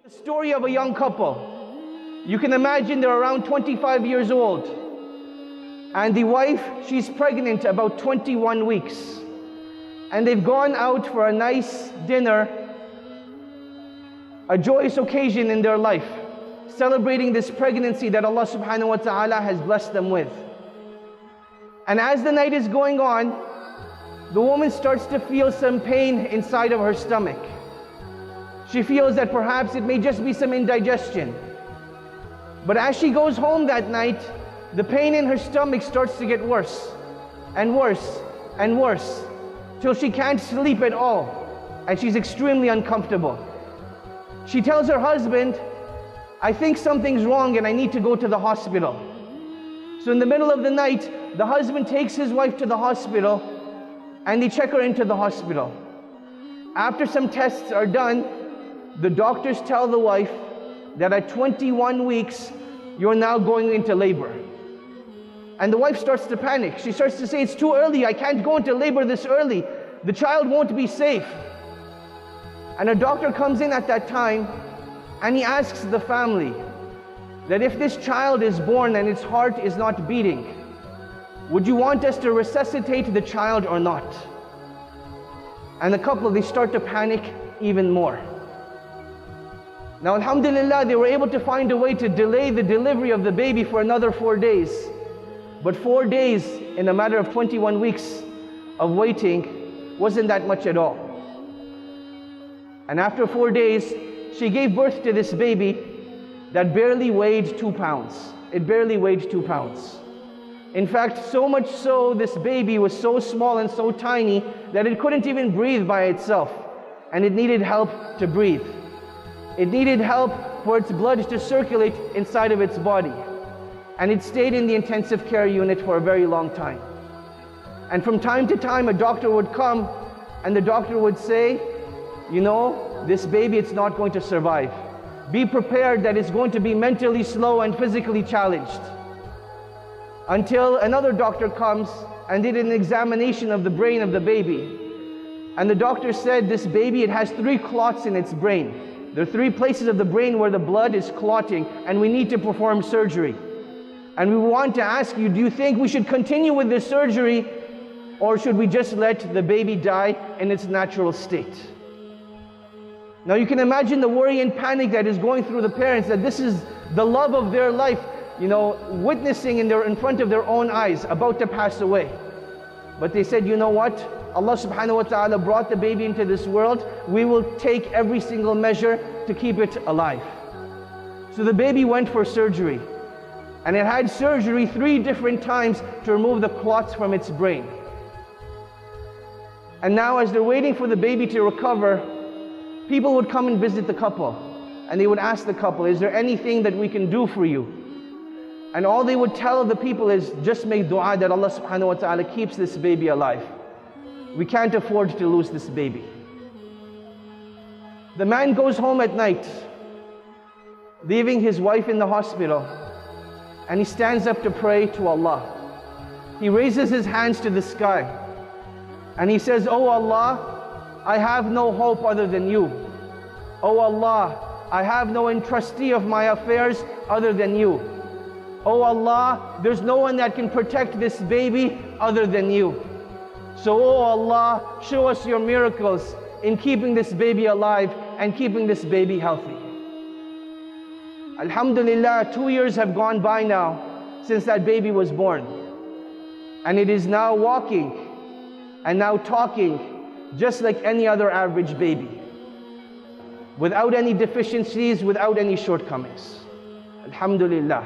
The story of a young couple. You can imagine they're around 25 years old. And the wife, she's pregnant about 21 weeks. And they've gone out for a nice dinner, a joyous occasion in their life, celebrating this pregnancy that Allah subhanahu wa ta'ala has blessed them with. And as the night is going on, the woman starts to feel some pain inside of her stomach. She feels that perhaps it may just be some indigestion. But as she goes home that night, the pain in her stomach starts to get worse and worse and worse, till she can't sleep at all, and she's extremely uncomfortable. She tells her husband, I think something's wrong and I need to go to the hospital. So in the middle of the night, the husband takes his wife to the hospital and they check her into the hospital. After some tests are done, the doctors tell the wife that at 21 weeks, you're now going into labor. And the wife starts to panic. She starts to say, it's too early, I can't go into labor this early. The child won't be safe. And a doctor comes in at that time and he asks the family that if this child is born and its heart is not beating, would you want us to resuscitate the child or not? And the couple, they start to panic even more. Now, alhamdulillah, they were able to find a way to delay the delivery of the baby for another 4 days. But 4 days in a matter of 21 weeks of waiting wasn't that much at all. And after 4 days, she gave birth to this baby that barely weighed 2 pounds. It barely weighed 2 pounds. In fact, so much so, this baby was so small and so tiny that it couldn't even breathe by itself. And it needed help to breathe. It needed help for its blood to circulate inside of its body. And it stayed in the intensive care unit for a very long time. And from time to time, a doctor would come and the doctor would say, you know, this baby, it's not going to survive. Be prepared that it's going to be mentally slow and physically challenged. Until another doctor comes and did an examination of the brain of the baby. And the doctor said, this baby, it has 3 clots in its brain. There are 3 places of the brain where the blood is clotting, and we need to perform surgery. And we want to ask you, do you think we should continue with this surgery, or should we just let the baby die in its natural state? Now you can imagine the worry and panic that is going through the parents, that this is the love of their life, you know, witnessing in front of their own eyes, about to pass away. But they said, you know what? Allah subhanahu wa ta'ala brought the baby into this world. We will take every single measure to keep it alive. So the baby went for surgery. And it had surgery 3 different times to remove the clots from its brain. And now as they're waiting for the baby to recover, people would come and visit the couple. And they would ask the couple, is there anything that we can do for you? And all they would tell the people is, just make dua that Allah subhanahu wa ta'ala keeps this baby alive. We can't afford to lose this baby. The man goes home at night, leaving his wife in the hospital, and he stands up to pray to Allah. He raises his hands to the sky, and he says, Oh Allah, I have no hope other than you. Oh Allah, I have no entrustee of my affairs other than you. Oh Allah, there's no one that can protect this baby other than you. So, oh Allah, show us your miracles in keeping this baby alive and keeping this baby healthy. Alhamdulillah, 2 years have gone by now since that baby was born. And it is now walking and now talking just like any other average baby, without any deficiencies, without any shortcomings. Alhamdulillah.